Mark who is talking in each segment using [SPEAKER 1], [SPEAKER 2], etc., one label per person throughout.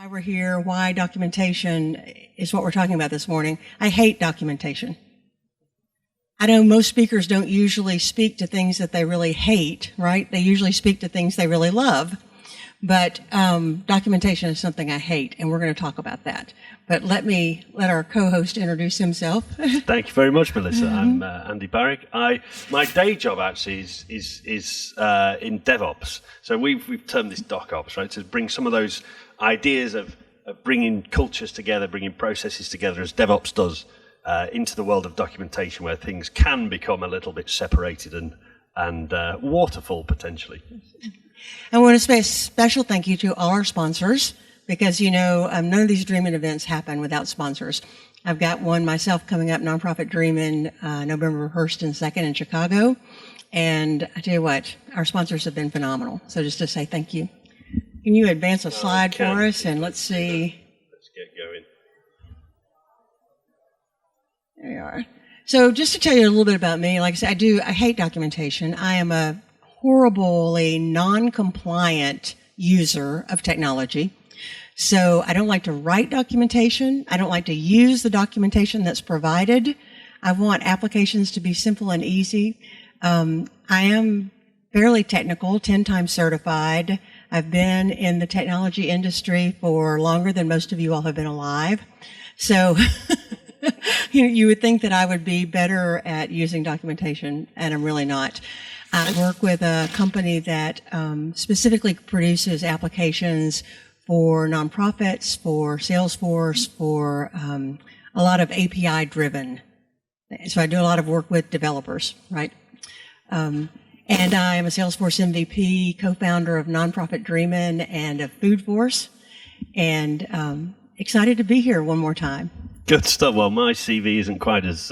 [SPEAKER 1] Why we're here, why documentation is what we're talking about this morning. I hate documentation. I know most speakers don't usually speak to things that they really hate, right? They usually speak to things they really love. But documentation is something I hate, and we're going to talk about that. But let our co-host introduce himself.
[SPEAKER 2] Thank you very much, Melissa. I'm Andy Barrick. My day job actually is in DevOps. So we've termed this DocOps, right? To bring some of those ideas of bringing cultures together, bringing processes together, as DevOps does, into the world of documentation, where things can become a little bit separated and waterfall potentially.
[SPEAKER 1] I want to say a special thank you to all our sponsors, because, none of these Dreamin' events happen without sponsors. I've got one myself coming up, Nonprofit Dreamin', November 1st and 2nd in Chicago. And I tell you what, our sponsors have been phenomenal. So just to say thank you. Can you advance a slide for us? And let's see.
[SPEAKER 2] Let's get going.
[SPEAKER 1] There you are. So just to tell you a little bit about me, like I said, I hate documentation. I am a horribly non-compliant user of technology. So I don't like to write documentation. I don't like to use the documentation that's provided. I want applications to be simple and easy. I am fairly technical, 10 times certified. I've been in the technology industry for longer than most of you all have been alive. So you would think that I would be better at using documentation, and I'm really not. I work with a company that specifically produces applications for nonprofits, for Salesforce, for a lot of API driven. So I do a lot of work with developers, right? And I am a Salesforce MVP, co-founder of Nonprofit Dreamin' and of Food Force, and excited to be here one more time.
[SPEAKER 2] Good stuff. Well, my CV isn't quite as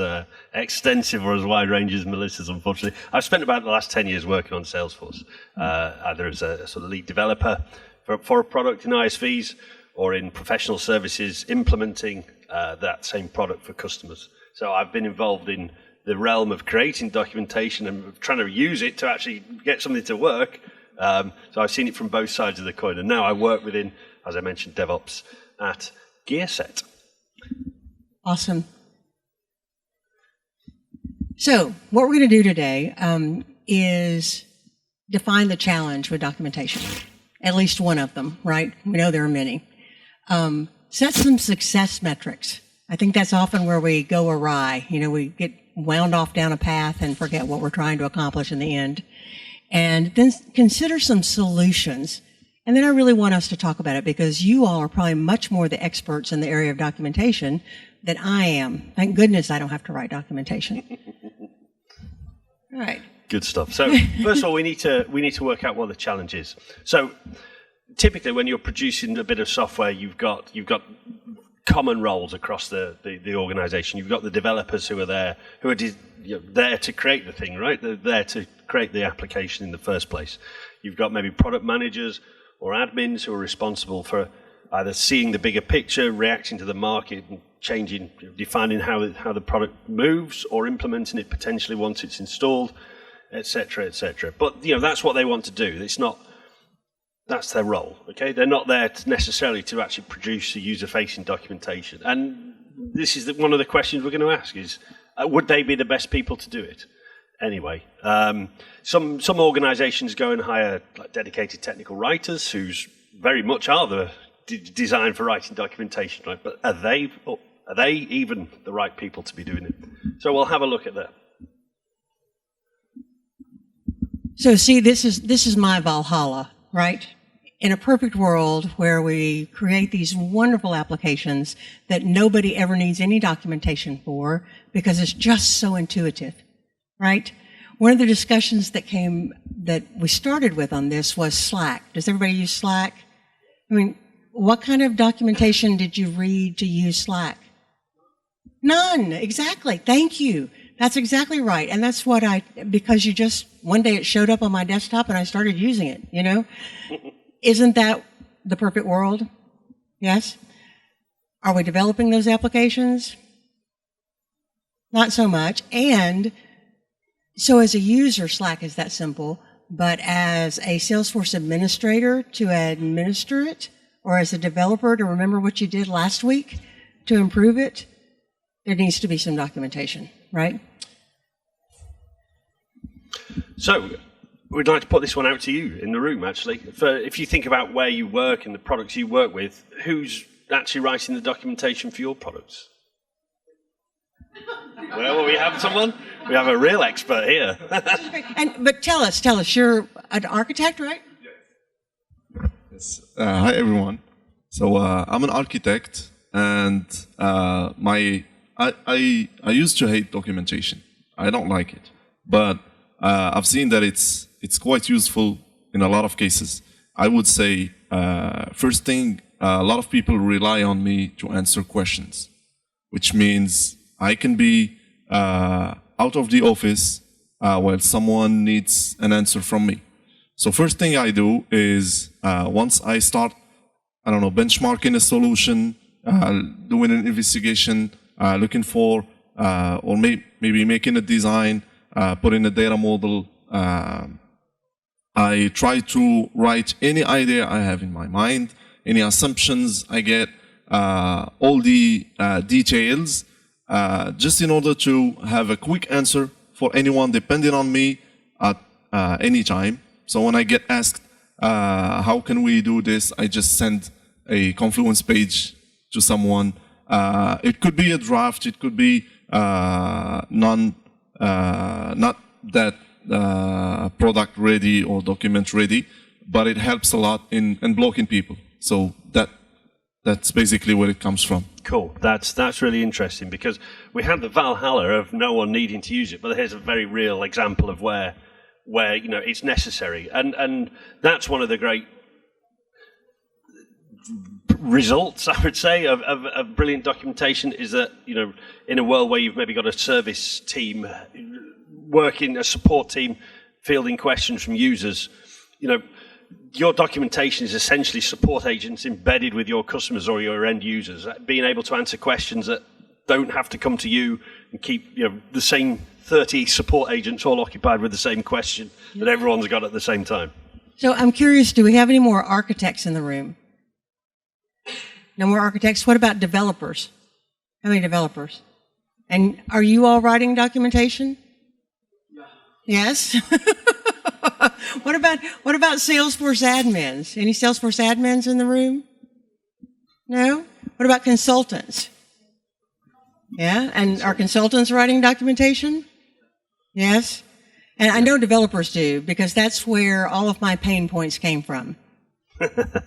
[SPEAKER 2] extensive or as wide range as Melissa's, unfortunately. I've spent about the last 10 years working on Salesforce, either as a sort of lead developer for a product in ISVs or in professional services, implementing that same product for customers. So I've been involved in the realm of creating documentation and trying to use it to actually get something to work. So I've seen it from both sides of the coin. And now I work within, as I mentioned, DevOps at GearSet.
[SPEAKER 1] Awesome. So what we're going to do today is define the challenge with documentation, at least one of them, right? We know there are many. Set some success metrics. I think that's often where we go awry. We get wound off down a path and forget what we're trying to accomplish in the end. And then consider some solutions. And then I really want us to talk about it, because you all are probably much more the experts in the area of documentation than I am. Thank goodness I don't have to write documentation. All right.
[SPEAKER 2] Good stuff. So first of all, we need to work out what the challenge is. So typically, when you're producing a bit of software, you've got common roles across the organization. You've got the developers who are there to create the thing, right? They're there to create the application in the first place. You've got maybe product managers or admins who are responsible for either seeing the bigger picture, reacting to the market, and changing, defining how the product moves, or implementing it potentially once it's installed, etc., etc. But that's what they want to do. That's their role. Okay, they're not there necessarily to actually produce a user-facing documentation. And this is one of the questions we're going to ask: is would they be the best people to do it? Anyway, some organizations go and hire dedicated technical writers who very much are the designed for writing documentation, right? But are they even the right people to be doing it? So we'll have a look at that.
[SPEAKER 1] So see, this is my Valhalla, right? In a perfect world where we create these wonderful applications that nobody ever needs any documentation for, because it's just so intuitive. Right? One of the discussions that we started with on this was Slack. Does everybody use Slack? I mean, what kind of documentation did you read to use Slack? None. Exactly. Thank you. That's exactly right. And that's because one day it showed up on my desktop and I started using it, Isn't that the perfect world? Yes? Are we developing those applications? Not so much. And so as a user, Slack is that simple, but as a Salesforce administrator to administer it, or as a developer to remember what you did last week to improve it, there needs to be some documentation, right?
[SPEAKER 2] So we'd like to put this one out to you in the room, actually. If you think about where you work and the products you work with, who's actually writing the documentation for your products? Well, we have someone. We have a real expert here.
[SPEAKER 1] But tell us, you're an architect, right?
[SPEAKER 3] Yes. Hi, everyone. So I'm an architect, and I used to hate documentation. I don't like it, but I've seen that it's quite useful in a lot of cases. I would say first thing, a lot of people rely on me to answer questions, which means I can be out of the office while someone needs an answer from me. So first thing I do is once I start, benchmarking a solution, doing an investigation, looking for, or maybe making a design, putting a data model, I try to write any idea I have in my mind, any assumptions I get, all the details, just in order to have a quick answer for anyone depending on me at any time. So when I get asked, how can we do this, I just send a Confluence page to someone. It could be a draft, it could be not that product ready or document ready, but it helps a lot in blocking people. So that's basically where it comes from.
[SPEAKER 2] Cool. That's really interesting, because we had the Valhalla of no one needing to use it, but here's a very real example of where it's necessary, and that's one of the great results, I would say, of brilliant documentation, is that in a world where you've maybe got a service team working, a support team fielding questions from users, your documentation is essentially support agents embedded with your customers or your end users, being able to answer questions that don't have to come to you and keep the same 30 support agents all occupied with the same question that everyone's got at the same time.
[SPEAKER 1] So I'm curious, do we have any more architects in the room? No more architects? What about developers? How many developers? And are you all writing documentation? Yeah. Yes? What about Salesforce admins? Any Salesforce admins in the room? No? What about consultants? Yeah? And are consultants writing documentation? Yes? And I know developers do, because that's where all of my pain points came from.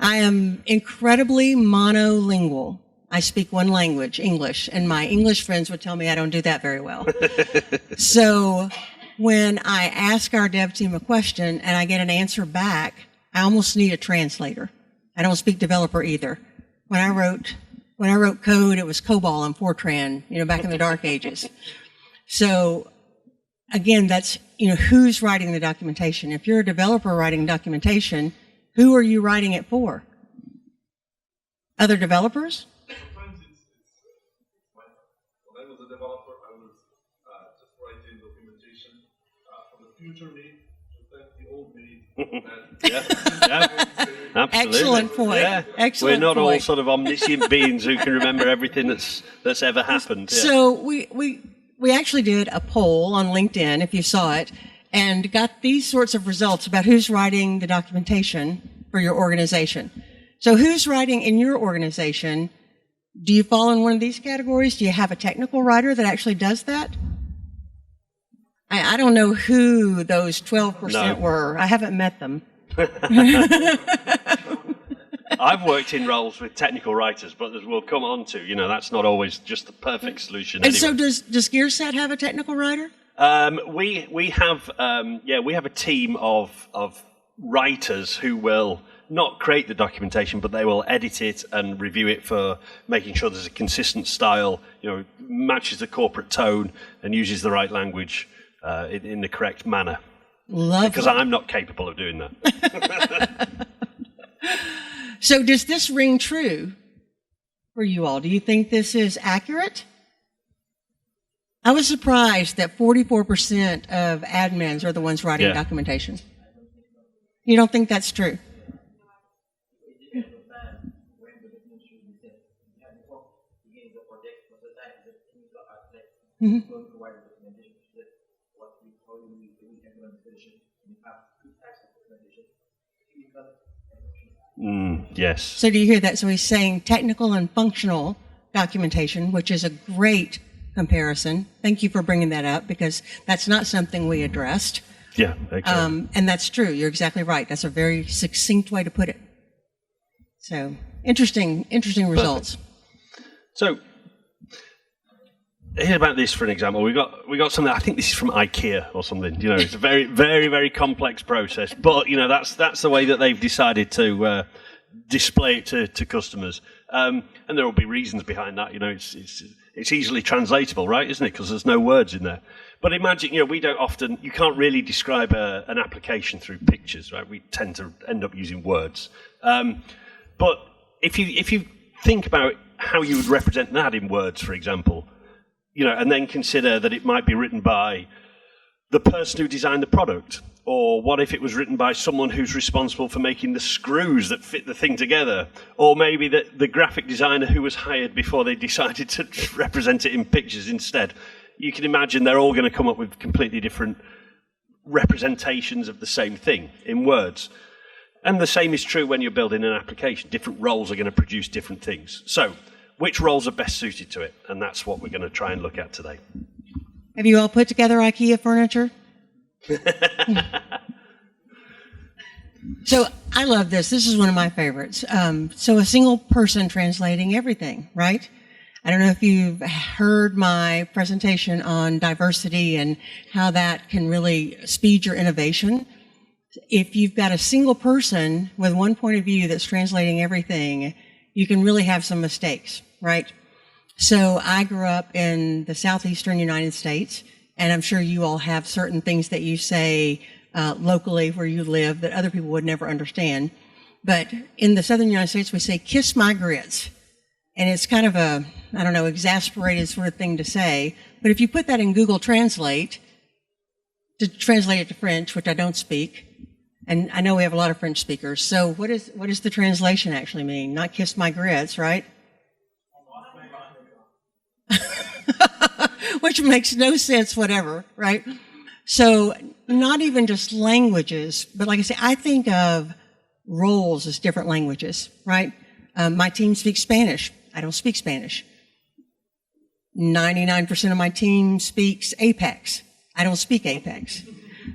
[SPEAKER 1] I am incredibly monolingual. I speak one language, English, and my English friends would tell me I don't do that very well. So when I ask our dev team a question and I get an answer back, I almost need a translator. I don't speak developer either. When I wrote code, it was COBOL and Fortran, back in the dark ages. So again, that's, who's writing the documentation. If you're a developer writing documentation, who are you writing it for? Other developers?
[SPEAKER 3] Sometimes it's when I was a developer, I was just writing documentation for the future me to thank the old me.
[SPEAKER 2] Yeah, absolutely.
[SPEAKER 1] Excellent point.
[SPEAKER 2] Yeah.
[SPEAKER 1] Excellent.
[SPEAKER 2] We're not
[SPEAKER 1] point.
[SPEAKER 2] all sort of omniscient beings who can remember everything that's ever happened. Yeah.
[SPEAKER 1] So we actually did a poll on LinkedIn, if you saw it, and got these sorts of results about who's writing the documentation for your organization. So who's writing in your organization? Do you fall in one of these categories? Do you have a technical writer that actually does that? I don't know who those 12% were. I haven't met them.
[SPEAKER 2] I've worked in roles with technical writers, but as we'll come on to, that's not always just the perfect solution.
[SPEAKER 1] And
[SPEAKER 2] anyway.
[SPEAKER 1] so does Gearset have a technical writer?
[SPEAKER 2] We have a team of writers who will not create the documentation, but they will edit it and review it for making sure there's a consistent style, matches the corporate tone and uses the right language in the correct manner.
[SPEAKER 1] Lovely.
[SPEAKER 2] Because I'm not capable of doing that.
[SPEAKER 1] So does this ring true for you all? Do you think this is accurate? I was surprised that 44% of admins are the ones writing documentation. You don't think that's true?
[SPEAKER 2] Yes.
[SPEAKER 1] So do you hear that? So he's saying technical and functional documentation, which is a great comparison. Thank you for bringing that up because that's not something we addressed.
[SPEAKER 2] Yeah, exactly.
[SPEAKER 1] And that's true. You're exactly right. That's a very succinct way to put it. So interesting results.
[SPEAKER 2] So hear about this for an example. We got something. I think this is from IKEA or something. You know, it's a very, very, very complex process. But you know, that's the way that they've decided to display it to customers. And there will be reasons behind that. You know, it's easily translatable, right? Isn't it? Because there's no words in there. But imagine, you know, we don't often. You can't really describe an application through pictures, right? We tend to end up using words. But if you think about how you would represent that in words, for example. You know, and then consider that it might be written by the person who designed the product, or what if it was written by someone who's responsible for making the screws that fit the thing together, or maybe the graphic designer who was hired before they decided to represent it in pictures instead. You can imagine they're all going to come up with completely different representations of the same thing in words. And the same is true when you're building an application. Different roles are going to produce different things. So, which roles are best suited to it? And that's what we're going to try and look at today.
[SPEAKER 1] Have you all put together IKEA furniture? So I love this. This is one of my favorites. So a single person translating everything, right? I don't know if you've heard my presentation on diversity and how that can really speed your innovation. If you've got a single person with one point of view that's translating everything, you can really have some mistakes, right? So I grew up in the southeastern United States, and I'm sure you all have certain things that you say locally where you live that other people would never understand. But in the southern United States, we say, kiss my grits. And it's kind of a, I don't know, exasperated sort of thing to say. But if you put that in Google Translate, to translate it to French, which I don't speak, and I know we have a lot of French speakers. So what does the translation actually mean? Not kiss my grits, right? Which makes no sense, whatever, right? So not even just languages, but like I say, I think of roles as different languages, right? My team speaks Spanish. I don't speak Spanish. 99% of my team speaks Apex. I don't speak Apex.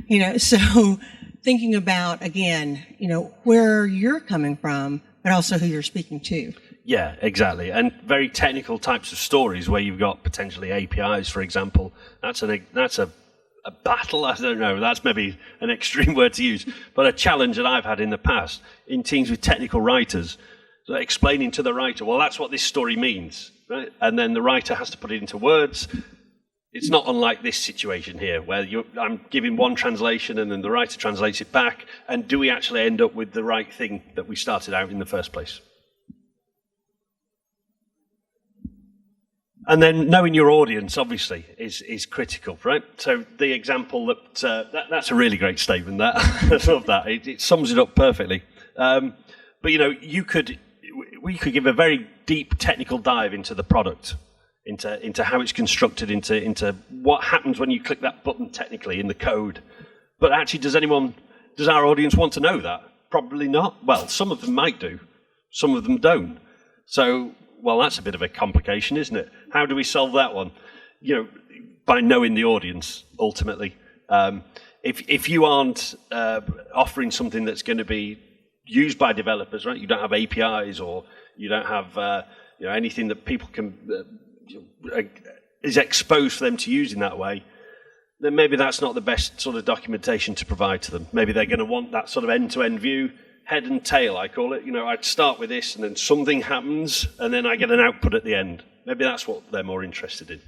[SPEAKER 1] You know, so thinking about, again, you know, where you're coming from, but also who you're speaking to.
[SPEAKER 2] Yeah, exactly. And very technical types of stories where you've got potentially APIs, for example. That's a battle. I don't know. That's maybe an extreme word to use. But a challenge that I've had in the past in teams with technical writers, so explaining to the writer, well, that's what this story means, right? And then the writer has to put it into words. It's not unlike this situation here, where I'm giving one translation and then the writer translates it back. And do we actually end up with the right thing that we started out in the first place? And then knowing your audience, obviously, is critical, right? So the example that's a really great statement. That I love that. It sums it up perfectly. But you know, we could give a very deep technical dive into the product, into how it's constructed, into what happens when you click that button technically in the code. But actually, does our audience want to know that? Probably not. Well, some of them might do, some of them don't. So, well, that's a bit of a complication, isn't it? How do we solve that one? You know, by knowing the audience, ultimately. If you aren't offering something that's going to be used by developers, right? You don't have APIs, or you don't have anything that people can is exposed for them to use in that way. Then maybe that's not the best sort of documentation to provide to them. Maybe they're going to want that sort of end-to-end view. Head and tail, I call it. You know, I'd start with this, and then something happens, and then I get an output at the end. Maybe that's what they're more interested in.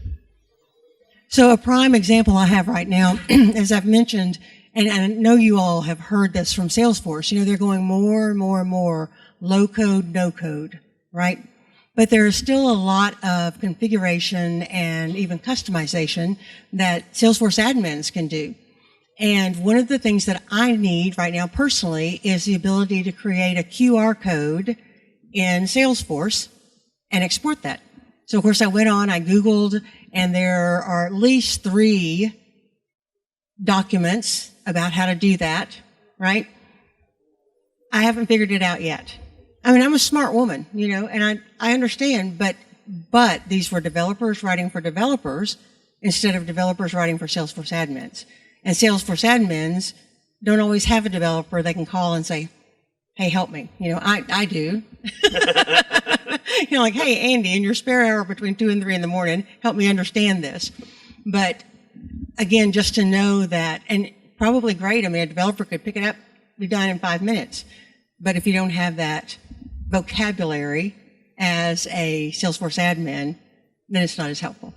[SPEAKER 1] So a prime example I have right now, as I've mentioned, and I know you all have heard this from Salesforce, you know, they're going more and more and more low code, no code, right? But there is still a lot of configuration and even customization that Salesforce admins can do. And one of the things that I need right now personally is the ability to create a QR code in Salesforce and export that. So of course I went on, I Googled, and there are at least 3 documents about how to do that, right? I haven't figured it out yet. I mean, I'm a smart woman, and I understand, but these were developers writing for developers instead of developers writing for Salesforce admins. And Salesforce admins don't always have a developer they can call and say, hey, help me. I do. Like, hey, Andy, in your spare hour between 2 and 3 in the morning, help me understand this. But again, just to know that, and probably great. I mean, a developer could pick it up, be done in 5 minutes. But if you don't have that vocabulary as a Salesforce admin, then it's not as helpful.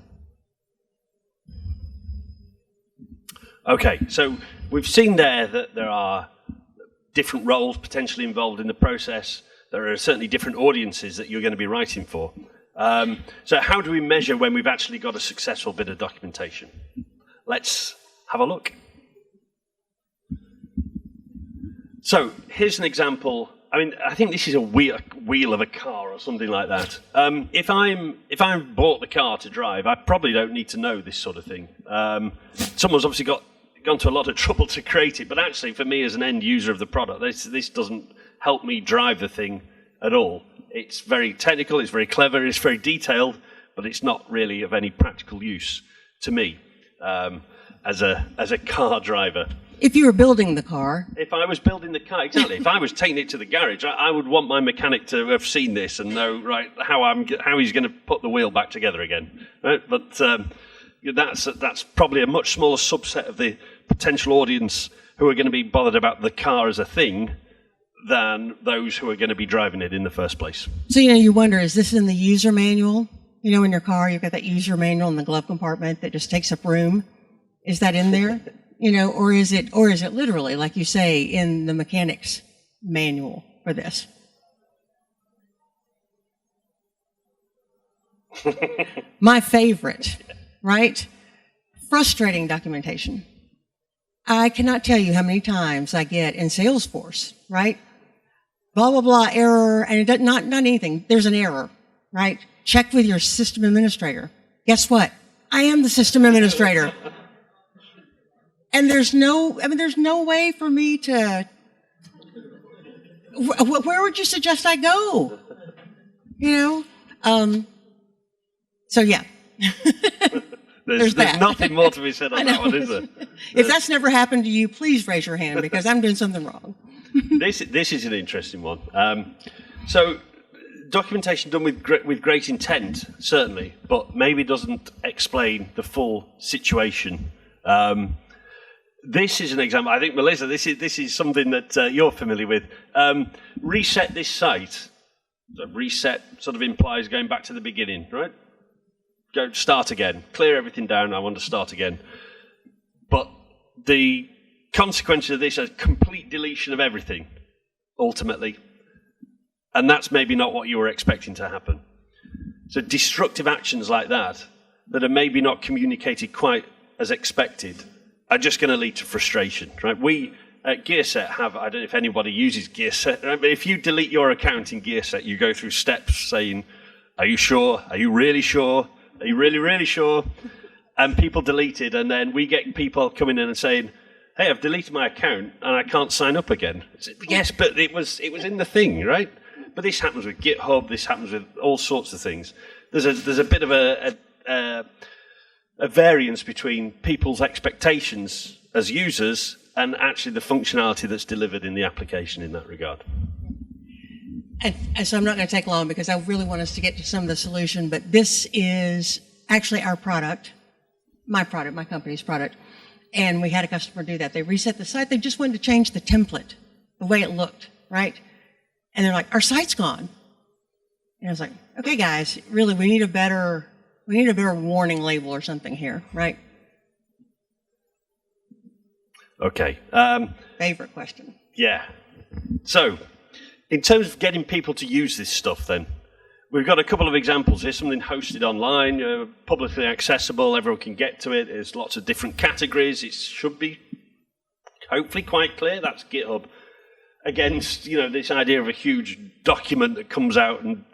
[SPEAKER 2] Okay, so we've seen there that there are different roles potentially involved in the process. There are certainly different audiences that you're going to be writing for. So how do we measure when we've actually got a successful bit of documentation? Let's have a look. So here's an example. I mean, I think this is a wheel of a car or something like that. If I'm bought the car to drive, I probably don't need to know this sort of thing. Someone's obviously gone to a lot of trouble to create it, but actually for me as an end user of the product, this doesn't help me drive the thing at all. It's very technical, it's very clever, it's very detailed, but it's not really of any practical use to me as a car driver.
[SPEAKER 1] If you were building the car.
[SPEAKER 2] If I was building the car, exactly. If I was taking it to the garage, I would want my mechanic to have seen this and know how he's going to put the wheel back together again. Right? But that's probably a much smaller subset of the potential audience who are going to be bothered about the car as a thing than those who are going to be driving it in the first place.
[SPEAKER 1] So you wonder, is this in the user manual? In your car, you've got that user manual in the glove compartment that just takes up room. Is that in there? Or is it literally, like you say, in the mechanic's manual for this? My favorite, right? Frustrating documentation. I cannot tell you how many times I get in Salesforce, right? Blah, blah, blah, error, and it does not anything. There's an error, right? Check with your system administrator. Guess what? I am the system administrator. And there's no way for me to, where would you suggest I go? So yeah.
[SPEAKER 2] There's nothing more to be said on that one, is there?
[SPEAKER 1] If that's never happened to you, please raise your hand because I'm doing something wrong.
[SPEAKER 2] This is an interesting one. So documentation done with great intent, certainly, but maybe doesn't explain the full situation. This is an example. I think, Melissa, this is something that you're familiar with. Reset this site. So reset sort of implies going back to the beginning, right? Go start again. Clear everything down. I want to start again. But the consequence of this is complete deletion of everything, ultimately. And that's maybe not what you were expecting to happen. So destructive actions like that are maybe not communicated quite as expected, are just going to lead to frustration, right? We at GearSet have, I don't know if anybody uses GearSet, right? But if you delete your account in GearSet, you go through steps saying, are you sure? Are you really sure? Are you really, really sure? And people delete it, and then we get people coming in and saying, hey, I've deleted my account and I can't sign up again. Yes, but it was in the thing, right? But this happens with GitHub, this happens with all sorts of things. There's a bit of a variance between people's expectations as users and actually the functionality that's delivered in the application in that regard.
[SPEAKER 1] And so I'm not going to take long because I really want us to get to some of the solution, but this is actually our product, my company's product, and we had a customer do that. They reset the site. They just wanted to change the template, the way it looked, right? And they're like, our site's gone. And I was like, okay, guys, really, we need a better warning label or something here, right?
[SPEAKER 2] Okay.
[SPEAKER 1] Favorite question.
[SPEAKER 2] Yeah. So, in terms of getting people to use this stuff then, we've got a couple of examples here, something hosted online, publicly accessible, everyone can get to it, there's lots of different categories, it should be hopefully quite clear, that's GitHub. Against, this idea of a huge document that comes out and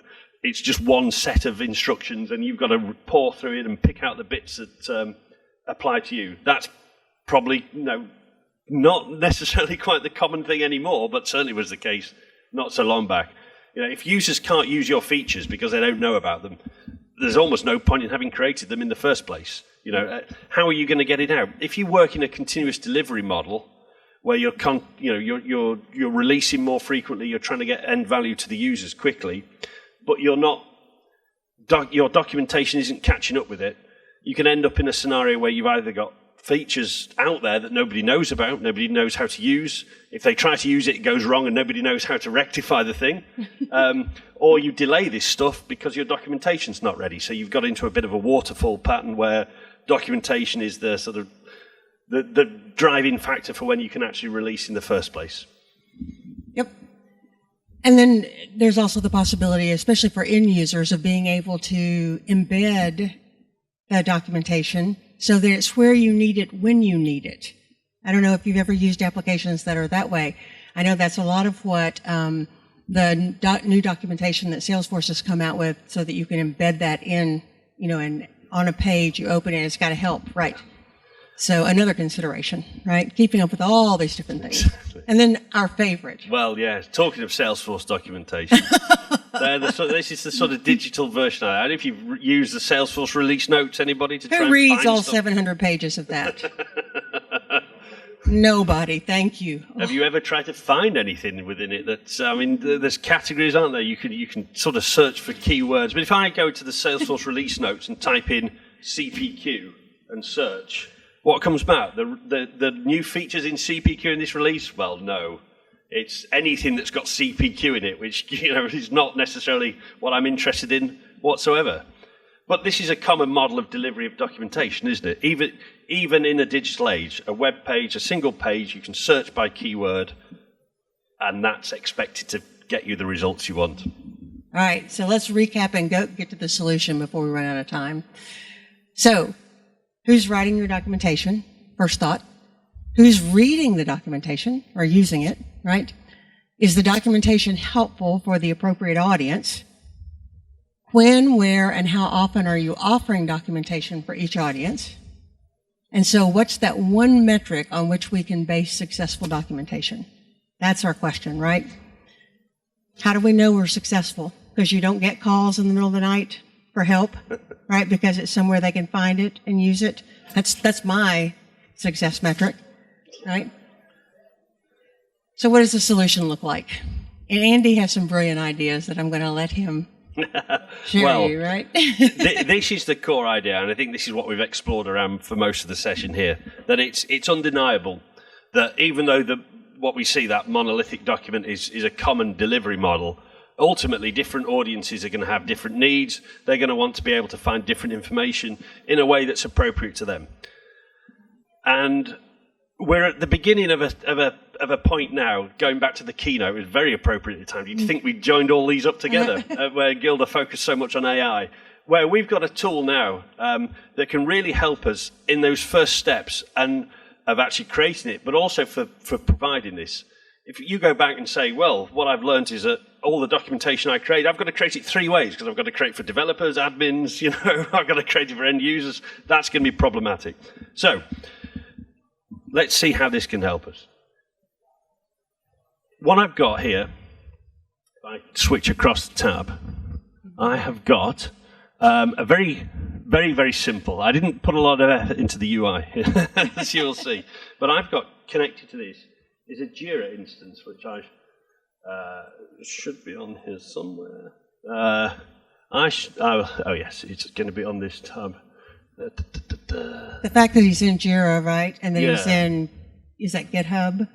[SPEAKER 2] it's just one set of instructions, and you've got to pour through it and pick out the bits that apply to you. That's probably not necessarily quite the common thing anymore, but certainly was the case not so long back. If users can't use your features because they don't know about them, there's almost no point in having created them in the first place. How are you going to get it out? If you work in a continuous delivery model where you're releasing more frequently, you're trying to get end value to the users quickly, but you're not, your documentation isn't catching up with it, you can end up in a scenario where you've either got features out there that nobody knows about, nobody knows how to use. If they try to use it, it goes wrong and nobody knows how to rectify the thing. Or you delay this stuff because your documentation's not ready. So you've got into a bit of a waterfall pattern where documentation is the sort of the driving factor for when you can actually release in the first place.
[SPEAKER 1] Yep. And then there's also the possibility, especially for end users, of being able to embed the documentation so that it's where you need it when you need it. I don't know if you've ever used applications that are that way. I know that's a lot of what the new documentation that Salesforce has come out with, so that you can embed that in, and on a page, you open it, it's got to help, right? So another consideration, right? Keeping up with all these different things.
[SPEAKER 2] Exactly.
[SPEAKER 1] And then our favorite.
[SPEAKER 2] Well, yeah, talking of Salesforce documentation, this is the sort of digital version of that. I don't know if you've used the Salesforce release notes, anybody, to try
[SPEAKER 1] Who
[SPEAKER 2] and
[SPEAKER 1] reads
[SPEAKER 2] find
[SPEAKER 1] all
[SPEAKER 2] stuff?
[SPEAKER 1] 700 pages of that? Nobody, thank you.
[SPEAKER 2] Have you ever tried to find anything within it that's, there's categories, aren't there? You can sort of search for keywords. But if I go to the Salesforce release notes and type in CPQ and search, what comes back? The new features in CPQ in this release? Well, no. It's anything that's got CPQ in it, which is not necessarily what I'm interested in whatsoever. But this is a common model of delivery of documentation, isn't it? Even in a digital age, a web page, a single page, you can search by keyword, and that's expected to get you the results you want.
[SPEAKER 1] All right, so let's recap and get to the solution before we run out of time. So, who's writing your documentation? First thought. Who's reading the documentation or using it, right? Is the documentation helpful for the appropriate audience? When, where, and how often are you offering documentation for each audience? And so what's that one metric on which we can base successful documentation? That's our question, right? How do we know we're successful? Because you don't get calls in the middle of the night for help, right? Because it's somewhere they can find it and use it. That's my success metric, right? So what does the solution look like? And Andy has some brilliant ideas that I'm going to let him share you, right?
[SPEAKER 2] This is the core idea, and I think this is what we've explored around for most of the session here, that it's undeniable that even though what we see, that monolithic document is a common delivery model, ultimately different audiences are going to have different needs. They're going to want to be able to find different information in a way that's appropriate to them. And we're at the beginning of a point now, going back to the keynote, it was very appropriate at the time. You'd think we'd joined all these up together, where Gilda focused so much on AI, where we've got a tool now that can really help us in those first steps and of actually creating it, but also for providing this. If you go back and say, well, what I've learned is that all the documentation I create, I've got to create it 3 ways, because I've got to create for developers, admins, I've got to create it for end users. That's going to be problematic. So let's see how this can help us. What I've got here, if I switch across the tab, I have got a very, very, very simple. I didn't put a lot of effort into the UI, as you'll see. But I've got connected to this is a Jira instance, which I should be on here somewhere. Oh, yes, it's going to be on this tab.
[SPEAKER 1] The fact that he's in Jira, right? And then he's in, is that GitHub?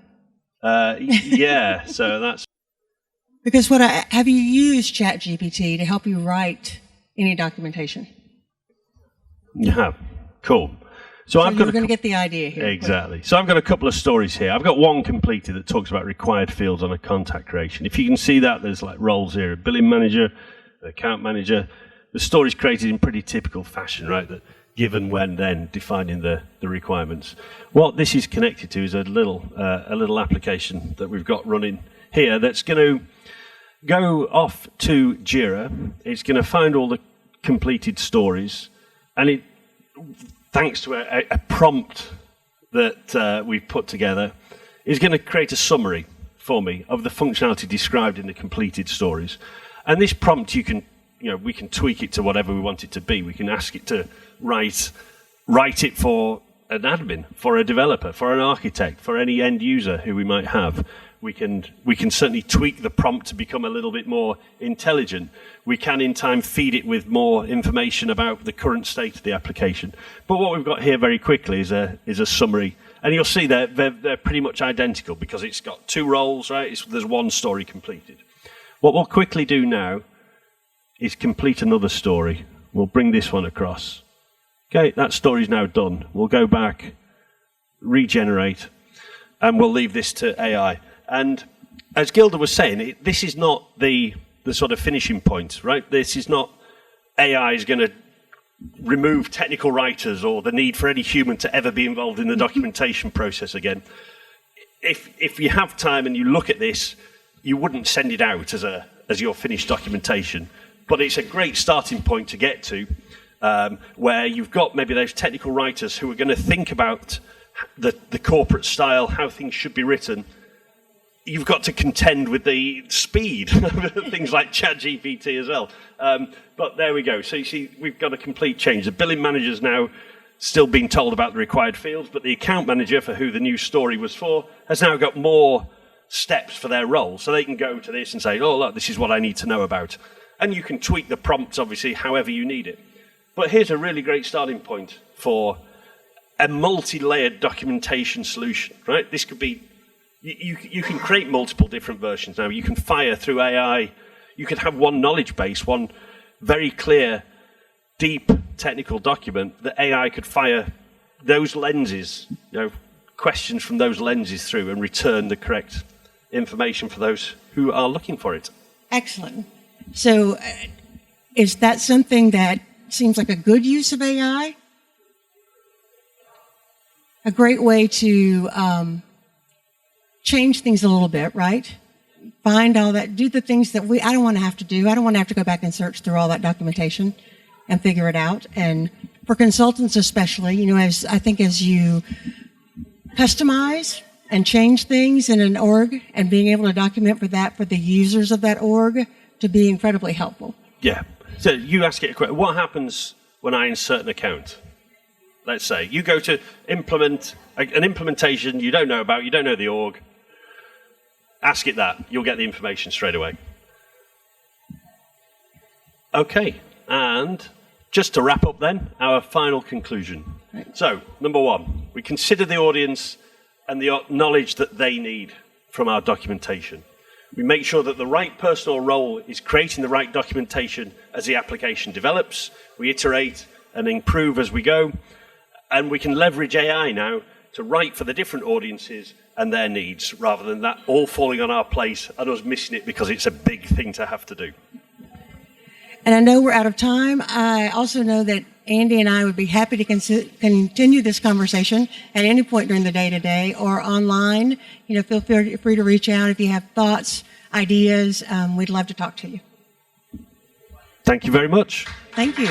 [SPEAKER 2] Yeah, so that's...
[SPEAKER 1] Because have you used ChatGPT to help you write any documentation?
[SPEAKER 2] Yeah, cool. So I've got
[SPEAKER 1] going to get the idea here.
[SPEAKER 2] Exactly. So I've got a couple of stories here. I've got one completed that talks about required fields on a contact creation. If you can see that, there's like roles here, a billing manager, an account manager. The story's created in pretty typical fashion, right? That given, when, then, defining the requirements. What this is connected to is a little application that we've got running here that's going to go off to Jira. It's going to find all the completed stories, and it, thanks to a prompt that we've put together, is going to create a summary for me of the functionality described in the completed stories. And this prompt, we can tweak it to whatever we want it to be. We can ask it to write it for an admin, for a developer, for an architect, for any end user who we might have. We can certainly tweak the prompt to become a little bit more intelligent. We can, in time, feed it with more information about the current state of the application. But what we've got here very quickly is a summary. And you'll see they're pretty much identical because it's got 2 roles, right? There's 1 story completed. What we'll quickly do now is complete another story. We'll bring this one across. Okay, that story's now done. We'll go back, regenerate, and we'll leave this to AI. And as Gilda was saying, this is not the sort of finishing point, right? This is not AI is going to remove technical writers or the need for any human to ever be involved in the documentation process again. If you have time and you look at this, you wouldn't send it out as your finished documentation. But it's a great starting point to get to, where you've got maybe those technical writers who are going to think about the corporate style, how things should be written. You've got to contend with the speed of things like ChatGPT as well. But there we go. So you see, we've got a complete change. The billing manager's now still being told about the required fields, but the account manager, for who the new story was for, has now got more steps for their role. So they can go to this and say, oh, look, this is what I need to know about. And you can tweak the prompts, obviously, however you need it. But here's a really great starting point for a multi-layered documentation solution, right? This could be, you can create multiple different versions now. You can fire through AI. You could have one knowledge base, one very clear, deep technical document that AI could fire those lenses, questions from those lenses through and return the correct information for those who are looking for it.
[SPEAKER 1] Excellent. So is that something that seems like a good use of AI? A great way to change things a little bit, right? Find all that, do the things that I don't want to have to do. I don't want to have to go back and search through all that documentation and figure it out. And for consultants especially, as you customize and change things in an org and being able to document for the users of that org to be incredibly helpful.
[SPEAKER 2] Yeah. So you ask it a question. What happens when I insert an account? Let's say you go to implement an implementation you don't know about, you don't know the org. Ask it that. You'll get the information straight away. Okay. And just to wrap up then, our final conclusion. Right. So, number 1, we consider the audience and the knowledge that they need from our documentation. We make sure that the right person or role is creating the right documentation as the application develops. We iterate and improve as we go. And we can leverage AI now to write for the different audiences and their needs, rather than that all falling on our plate and us missing it because it's a big thing to have to do.
[SPEAKER 1] And I know we're out of time. I also know that Andy and I would be happy to continue this conversation at any point during the day today or online. Feel free to reach out if you have thoughts, ideas. We'd love to talk to you.
[SPEAKER 2] Thank you very much.
[SPEAKER 1] Thank you.